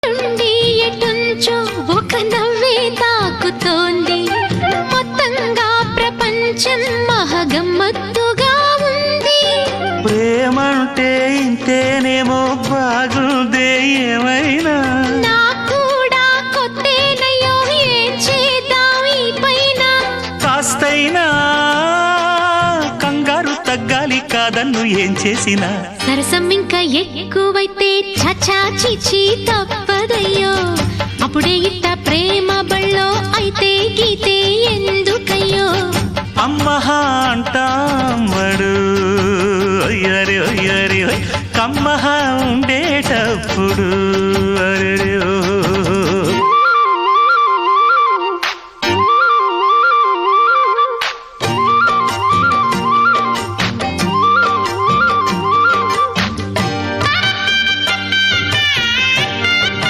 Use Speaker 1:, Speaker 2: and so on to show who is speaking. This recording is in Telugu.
Speaker 1: నుండి ఎటుంచో ఒక నవ్వే తాకుతోంది. మొత్తంగా ప్రపంచం మహగమ్మత్తుగా ఉంది.
Speaker 2: ప్రేమంటే ఇంతేనేమో బాగుందే ఏమైనా
Speaker 1: కూడా కొత్తేనయ్యో ఏం చేద్దాం ఈ పైన.
Speaker 2: కాస్తైనా కంగారు తగ్గాలి కాదన్ను ఏం చేసినా.
Speaker 1: సరసం ఇంకా ఎక్కువైతే చచా చిచి తప్పదయ్యో. అప్పుడే ఇట్ట ప్రేమ బళ్ళో అయితే గీతే ఎందుకయ్యో.
Speaker 2: అమ్మహా అంటామడు అయ్యరే అయ్యరే కమ్మహా ఉండేటప్పుడు